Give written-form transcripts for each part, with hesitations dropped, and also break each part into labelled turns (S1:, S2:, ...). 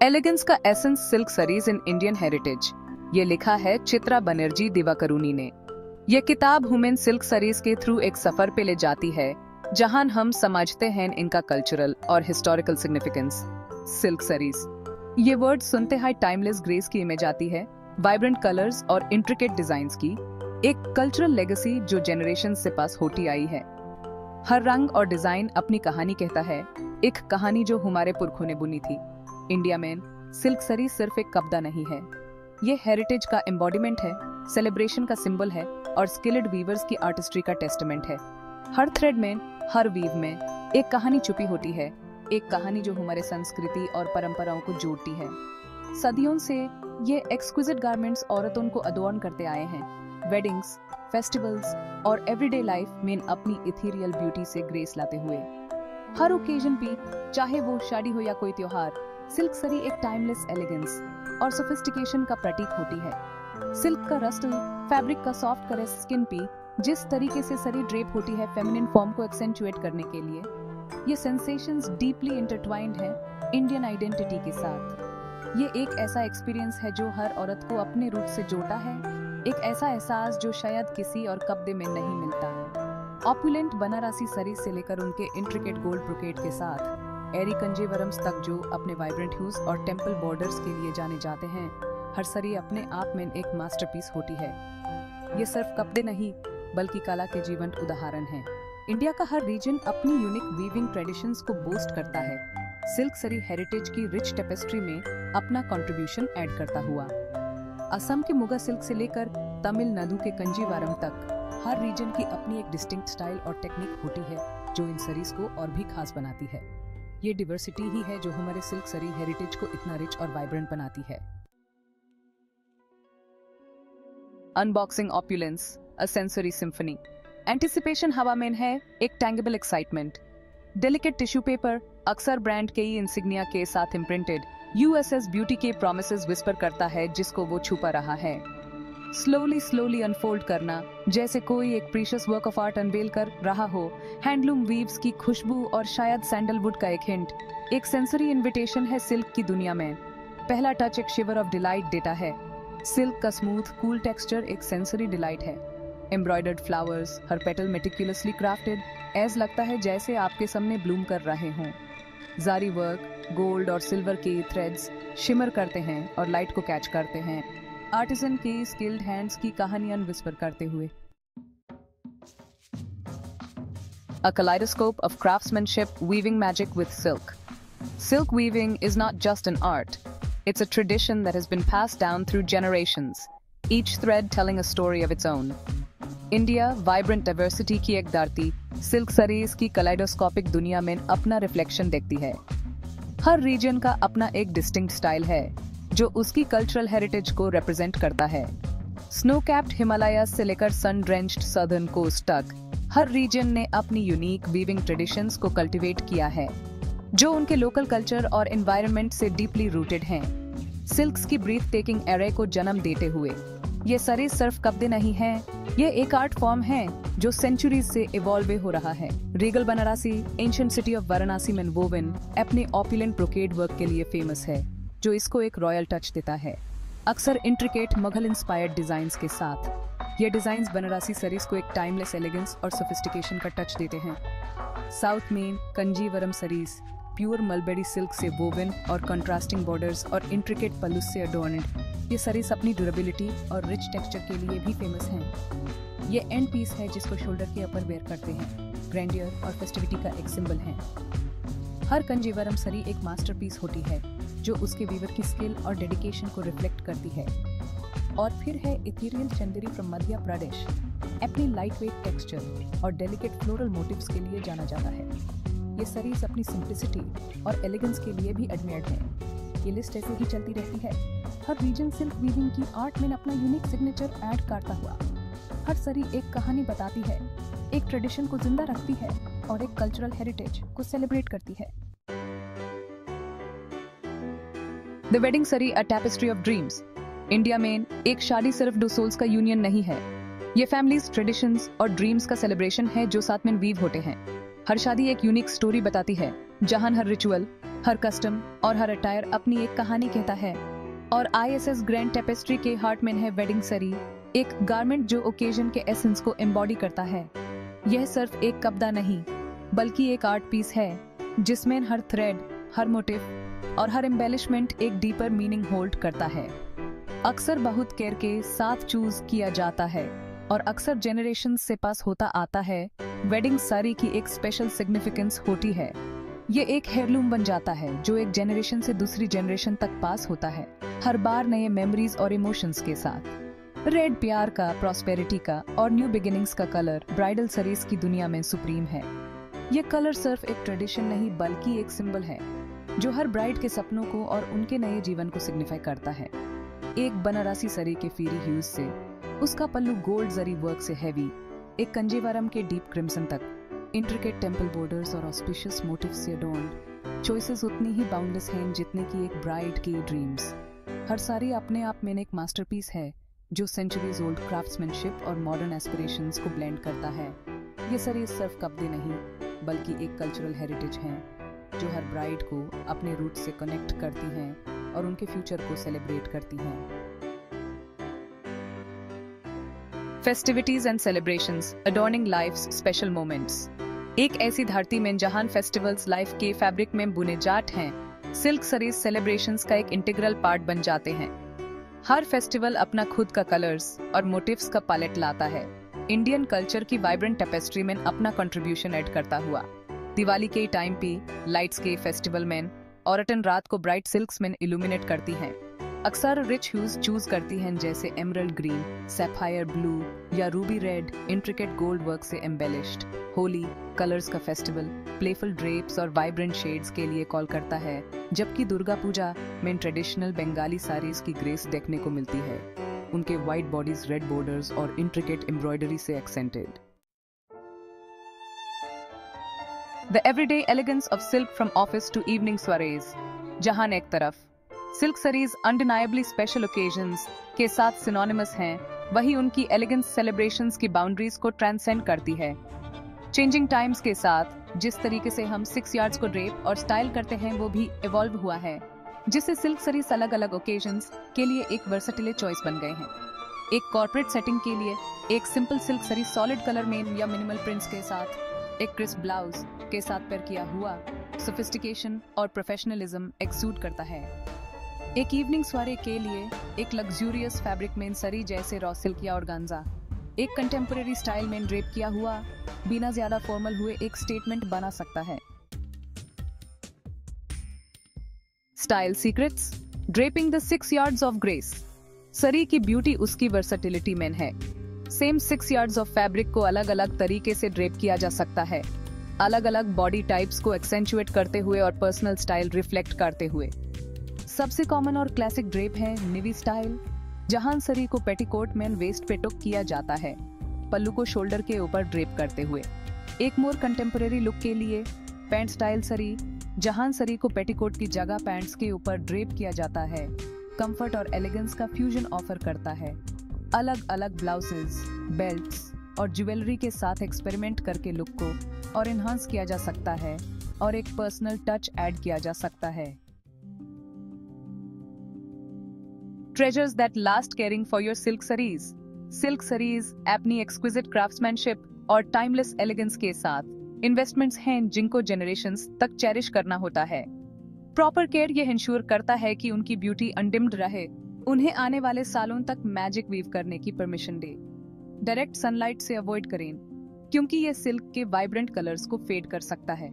S1: Elegance का essence silk saris in Indian heritage, ये लिखा है चित्रा बनर्जी दिवाकरुणी ने। यह किताब हुमेन सिल्क सरीज के थ्रू एक सफर पे ले जाती है जहां हम समझते हैं इनका कल्चरल और हिस्टोरिकल सिग्निफिकेंस। सिल्क सरीज, ये वर्ड सुनते ही टाइमलेस ग्रेस की इमेज आती है, वाइब्रेंट कलर्स और इंट्रिकेट डिजाइन्स की, एक कल्चरल लेगेसी जो जनरेशन से पास होती आई है। हर रंग और डिजाइन अपनी कहानी कहता है, एक कहानी जो हमारे पुरखों ने बुनी थी। इंडिया में सिल्क सरी सिर्फ एक कपड़ा नहीं है, ये हेरिटेज का एम्बॉडीमेंट है, सेलिब्रेशन का सिंबल है और स्किल्ड वीवर्स की आर्टिस्ट्री का टेस्टामेंट है। हर थ्रेड में, हर वीव में एक कहानी छुपी होती है, एक कहानी जो हमारे संस्कृति और परंपराओं को जोड़ती है। सदियों से ये एक्सक्विजिट गारमेंट्स औरतों को अडोर्न करते आए हैं, वेडिंग्स, फेस्टिवल्स और एवरीडे लाइफ में अपनी इथेरियल ब्यूटी से ग्रेस लाते हुए। हर ओकेजन पे, चाहे वो शादी हो या कोई त्योहार, सिल्क सरी एक टाइमलेस एलिगेंस और सोफिस्टिकेशन का प्रतीक होती है। सिल्क का रस्टल, फैब्रिक का सॉफ्ट करेस स्किन पे जिस तरीके से सरी ड्रेप होती है फेमिनिन फॉर्म को एक्सेंचुएट करने के लिए, ये सेंसेशंस डीपली इंटरट्वाइंड है इंडियन आइडेंटिटी के साथ। ये एक ऐसा एक्सपीरियंस है जो हर औरत को अपने रूट से जोड़ता है, एक ऐसा एहसास जो शायद किसी और कपड़े में नहीं मिलता। ऑपुलेंट बनारसी सरी से लेकर उनके इंट्रिकेट गोल्ड ब्रोकेड के साथ एरी कंजीवरम्स तक जो अपने वाइब्रेंट ह्यूज और टेम्पल बॉर्डर्स के लिए जाने जाते हैं, हर सरी अपने आप में एक मास्टरपीस होती है। ये सिर्फ कपड़े नहीं बल्कि कला के जीवंत उदाहरण हैं। इंडिया का हर रीजन अपनी यूनिक वीविंग ट्रेडिशंस को बूस्ट करता है, सिल्क सरी हेरिटेज की रिच टेपेस्ट्री में अपना कंट्रीब्यूशन ऐड करता हुआ। असम के मुगा सिल्क से लेकर तमिलनाडु के कंजीवारम तक हर रीजन की अपनी एक डिस्टिंक्ट स्टाइल और टेक्निक होती है जो इन सरीज को और भी खास बनाती है। ये डिवर्सिटी ही है जो हमारे सिल्क सरी हेरिटेज को इतना रिच और वाइब्रेंट बनाती है। Unboxing opulence, a sensory symphony. Anticipation हवा में है, एक tangible excitement. Delicate tissue paper अक्सर ब्रांड के इंसिग्निया के साथ इम्प्रिंटेड यूएसएस ब्यूटी के प्रोमिसेस विस्पर करता है जिसको वो छुपा रहा है। स्लोली अनफोल्ड करना, जैसे कोई एक precious work of art unveil कर रहा हो। हैंडलूम वीव्स की खुशबू और शायद सैंडलवुड का एक हिंट, एक सेंसरी इन्विटेशन है सिल्क की दुनिया में। पहला टच एक शिवर ऑफ डिलाइट देता है। सिल्क का स्मूथ कूल टेक्सचर एक सेंसरी डिलाइट है। एम्ब्रॉयडर्ड फ्लावर्स, हर पेटल मेटिकुलसली क्राफ्टेड, ऐसा लगता है जैसे आपके सामने ब्लूम कर रहे हों। जारी वर्क, गोल्ड और सिल्वर के थ्रेड्स शिमर करते हैं और लाइट को कैच करते हैं, आर्टिसन की स्किल्ड हैंड्स की कहानियां विस्पर करते हुए। A kaleidoscope of craftsmanship weaving magic with silk. Silk weaving is not just an art. It's a tradition that has been passed down through generations, each thread telling a story of its own. India vibrant diversity की एक धरती, silk सरीज की कलाइडोस्कोपिक दुनिया में अपना reflection देखती है। हर reason का अपना एक डिस्टिंक्ट स्टाइल है जो उसकी कल्चरल हेरिटेज को रिप्रेजेंट करता है। स्नो कैप्ड हिमालय से लेकर सन ड्रेंच्ड सदर्न कोस्ट तक हर रीजन ने अपनी यूनिक वीविंग ट्रेडिशंस को कल्टीवेट किया है जो उनके लोकल कल्चर और एनवायरनमेंट से डीपली रूटेड हैं। सिल्क्स की ब्रीथ टेकिंग एरे को जन्म देते हुए ये सरीज सिर्फ कपड़े नहीं है, ये एक आर्ट फॉर्म है जो सेंचुरीज से इवॉल्व हो रहा है। Regal Banarasi, ancient city of Varanasi में वोवन अपने ऑपुलेंट ब्रोकेड वर्क के लिए फेमस है जो इसको एक रॉयल टच देता है, अक्सर इंट्रिकेट मुगल इंस्पायर्ड डिजाइन्स के साथ। ये डिजाइन्स बनारसी सरीज को एक टाइमलेस एलिगेंस और सोफिस्टिकेशन का टच देते हैं। साउथ में कंजीवरम सरीज प्योर मलबेरी सिल्क से वोवन और कंट्रास्टिंग बॉर्डर्स और इंट्रिकेट पल्लूस से अडोर्न्ड। ये सरीज अपनी ड्यूरेबिलिटी और रिच टेक्सचर के लिए भी फेमस हैं। ये एंड पीस है जिसको शोल्डर के ऊपर वेयर करते हैं, ग्रैंडियर और फेस्टिविटी का एक सिंबल है। हर कंजीवरम सरी एक मास्टरपीस होती है जो उसके वीवर की स्किल और डेडिकेशन को रिफ्लेक्ट करती है। और फिर है इथेरियल चंदेरी फ्रॉम मध्य प्रदेश, अपनी लाइटवेट टेक्सचर और डेलिकेट फ्लोरल मोटिव्स के लिए जाना जाता है। ये सरीज अपनी सिंप्लिसिटी और एलिगेंस के लिए भी एडमायर्ड है। ये लिस्ट ऐसे ही चलती रहती है, हर रीजन सिल्क वीविंग की आर्ट में अपना यूनिक सिग्नेचर ऐड करता हुआ। हर सरी एक कहानी बताती है, एक ट्रेडिशन को जिंदा रखती है और एक कल्चरल हेरिटेज को सेलिब्रेट करती है। द वेडिंग सरी, अ टैपेस्ट्री ऑफ ड्रीम्स। इंडिया में एक शादी सिर्फ दो सोल्स का यूनियन नहीं है, ये फैमिलीज, ट्रेडिशंस और ड्रीम्स का सेलिब्रेशन है जो साथ में वीव होते हैं। हर शादी एक यूनिक स्टोरी बताती है, जहां हर रिचुअल, हर कस्टम और हर अटायर अपनी एक कहानी कहता है। और ISS ग्रैंड टेपेस्ट्री के हार्ट में है वेडिंग सरी, एक गारमेंट जो ओकेजन के एसेंस को एम्बॉडी करता है। यह सिर्फ एक कपड़ा नहीं, बल्कि एक आर्ट पीस है जिसमें हर थ्रेड, हर मोटिव और हर एम्बेलिशमेंट एक डीपर मीनिंग होल्ड करता है। अक्सर बहुत केयर के साथ चूज किया जाता है और अक्सर जनरेशन से पास होता आता है। वेडिंग साड़ी की एक स्पेशल सिग्निफिकेंस होती है। ये एक हेयरलूम बन जाता है जो एक जनरेशन से दूसरी जनरेशन तक पास होता है, हर बार नए मेमोरीज और इमोशंस के साथ। रेड प्यार का, प्रॉस्पेरिटी का और न्यू बिगिनिंग्स का कलर ब्राइडल सरीज की दुनिया में सुप्रीम है। ये कलर सिर्फ एक ट्रेडिशन नहीं बल्कि एक सिंबल है जो हर ब्राइड के सपनों को और उनके नए जीवन को सिग्निफाई करता है। एक बनारसी सरी के फीरी ह्यूज से उसका पल्लू गोल्ड जरी वर्क से हैवी, एक कंजीवरम के डीप क्रिम्सन तक, इंट्रिकेट टेम्पल बॉर्डर्स और ऑस्पिशियस मोटिव्स से अडोर्न्ड, चॉइसेस उतनी ही बाउंडलेस हैं जितने की एक ब्राइड की ड्रीम्स। हर साड़ी अपने आप में एक मास्टरपीस है जो सेंचुरीज ओल्ड क्राफ्ट्समैनशिप और मॉडर्न एस्पिरेशंस को ब्लेंड करता है। ये साड़ी सिर्फ कपड़े नहीं बल्कि एक कल्चरल हेरिटेज है जो हर ब्राइड को अपने रूट से कनेक्ट करती हैं और उनके फ्यूचर को सेलिब्रेट करती हैं। Festivities and celebrations adorning life's special moments. एक ऐसी धरती में जहां फेस्टिवल्स लाइफ के फैब्रिक में बुने जाते हैं, सिल्क सरीज सेलिब्रेशंस का एक इंटीग्रल पार्ट बन जाते हैं। हर फेस्टिवल अपना खुद का कलर्स और मोटिव्स का पैलेट लाता है, इंडियन कल्चर की वाइब्रेंट टेपेस्ट्री में अपना कंट्रीब्यूशन ऐड करता हुआ। दिवाली के टाइम पे लाइट्स के फेस्टिवल में औरतन रात को ब्राइट सिल्क्स में इल्यूमिनेट करती हैं। अक्सर रिच ह्यूज चूज करती हैं जैसे एमरल्ड ग्रीन, सैफायर ब्लू या Ruby red, intricate gold work से एम्बेलिश्ड। होली कलर्स का फेस्टिवल प्लेफुल ड्रेप्स और वाइब्रेंट शेड्स के लिए कॉल करता है, जबकि दुर्गा पूजा में ट्रेडिशनल बंगाली साड़ीज की ग्रेस देखने को मिलती है, उनके वाइट बॉडीज रेड बॉर्डर्स और इंट्रिकेट एम्ब्रॉयडरी से accented. The everyday elegance of silk from office to evening soirees, जहां एक तरफ सिल्क सरीज अनडिनाइबली स्पेशल ओकेजन्स के साथ सिनोनिमस हैं, वहीं उनकी एलिगेंस सेलिब्रेशंस की बाउंड्रीज को ट्रांसेंड करती है। चेंजिंग टाइम्स के साथ जिस तरीके से हम 6 यार्ड्स को ड्रेप और स्टाइल करते हैं वो भी इवॉल्व हुआ है, जिससे सिल्क सरीज अलग अलग ओकेजन्स के लिए एक वर्सेटाइल चॉइस बन गए हैं। एक कॉर्पोरेट सेटिंग के लिए एक सिंपल सिल्क सरीज सॉलिड कलर में या मिनिमल प्रिंट्स के साथ, एक क्रिस्प ब्लाउज के साथ पेयर किया हुआ सोफिस्टिकेशन और प्रोफेशनलिज्म एक्सूड करता है। एक इवनिंग सोइरे के लिए एक लग्जूरियस फैब्रिक में सरी जैसे रॉ सिल्क या ऑर्गान्जा, एक कंटेम्परेरी स्टाइल में ड्रेप किया हुआ बिना ज्यादा फॉर्मल हुए एक स्टेटमेंट बना सकता है। Style secrets, draping the 6 yards of grace. सरी की ब्यूटी उसकी वर्सेटिलिटी में है। सेम 6 यार्ड्स ऑफ फैब्रिक को अलग अलग तरीके से ड्रेप किया जा सकता है, अलग अलग बॉडी टाइप्स को एक्सेंचुएट करते हुए और पर्सनल स्टाइल रिफ्लेक्ट करते हुए। सबसे कॉमन और क्लासिक ड्रेप है निवी स्टाइल, जहां सरी को पेटीकोट में वेस्ट पे टुक किया जाता है, पल्लू को शोल्डर के ऊपर ड्रेप करते हुए। एक मोर कंटेम्परेरी लुक के लिए पैंट स्टाइल सरी, जहां सरी को पेटीकोट की जगह पैंट्स के ऊपर ड्रेप किया जाता है, कंफर्ट और एलिगेंस का फ्यूजन ऑफर करता है। अलग अलग ब्लाउजेस, बेल्ट्स और ज्वेलरी के साथ एक्सपेरिमेंट करके लुक को और इन्हांस किया जा सकता है और एक पर्सनल टच ऐड किया जा सकता है। Treasures that last caring for your silk saris. Silk saris अपनी एक्सक्विजिट क्राफ्ट्समैनशिप और टाइमलेस एलिगेंस के साथ इन्वेस्टमेंट्स हैं जिनको जनरेशंस तक चेरिश करना होता है। प्रॉपर केयर ये इंश्योर करता है कि उनकी ब्यूटी अनडिम्ड रहे, उन्हें आने वाले सालों तक मैजिक वीव करने की परमिशन दे। डायरेक्ट सनलाइट से अवॉइड करें क्योंकि ये सिल्क के वाइब्रेंट कलर्स को फेड कर सकता है।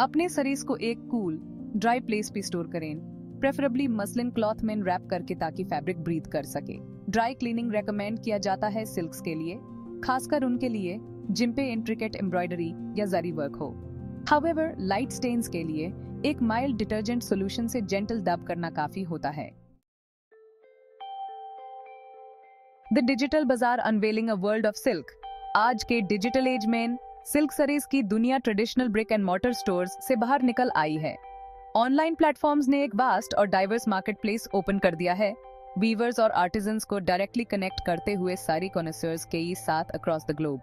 S1: अपने सरीज को एक कूल, ड्राई प्लेस पे स्टोर करें, प्रेफरेबली मसलिन क्लॉथ में रैप करके ताकि फैब्रिक ब्रीथ कर सके। ड्राई क्लीनिंग रेकमेंड किया जाता है सिल्क्स के लिए, खासकर उनके लिए जिन पे इंट्रिकेट एम्ब्रॉयडरी या जरी वर्क हो। हाउएवर, लाइट स्टेन्स के लिए एक माइल्ड डिटर्जेंट सॉल्यूशन से जेंटल डब करना काफी होता है। द डिजिटल बाजार unveiling a world of silk. आज के डिजिटल एज में सिल्क सरीज की दुनिया traditional brick and mortar stores से बाहर निकल आई है। ऑनलाइन प्लेटफॉर्म्स ने एक वास्ट और डाइवर्स मार्केट प्लेस ओपन कर दिया है, वीवर्स और आर्टिजन्स को डायरेक्टली कनेक्ट करते हुए सारी कॉन्सेयर्स के साथ across the globe.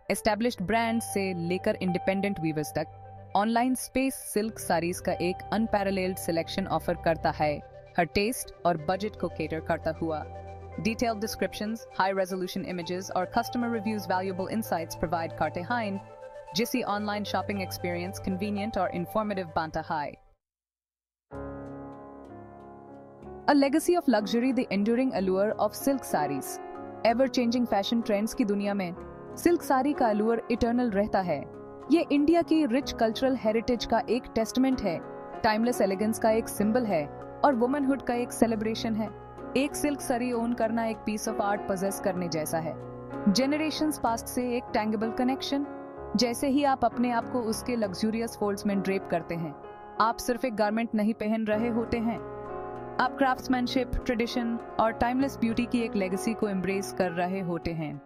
S1: Established brands से लेकर इंडिपेंडेंट वीवर्स तक ऑनलाइन स्पेस सिल्क साड़ीज का एक अनपैरेलल्ड सिलेक्शन ऑफर करता है, हर टेस्ट और बजट को केटर करता हुआ। Detailed descriptions, high-resolution images और customer reviews valuable insights provide करते हैं, जिससे ऑनलाइन शॉपिंग एक्सपीरियंस convenient और informative बनता है। A legacy of luxury, the enduring allure of silk sarees. Ever-changing fashion trends की दुनिया में सिल्क साड़ी का allure eternal रहता है। ये इंडिया की रिच कल्चरल हेरिटेज का एक टेस्टमेंट है, टाइमलेस एलिगेंस का एक सिंबल है और वुमनहुड का एक सेलिब्रेशन है। एक सिल्क साड़ी ओन करना एक पीस ऑफ आर्ट पजेस करने जैसा है। जेनरेशंस पास्ट से एक टैंगेबल कनेक्शन। जैसे ही आप अपने आप को उसके लग्जूरियस फोल्ड्स में ड्रेप करते हैं, आप सिर्फ एक गारमेंट नहीं पहन रहे होते हैं, आप क्राफ्ट्समैनशिप, ट्रेडिशन और टाइमलेस ब्यूटी की एक लेगेसी को एम्ब्रेस कर रहे होते हैं।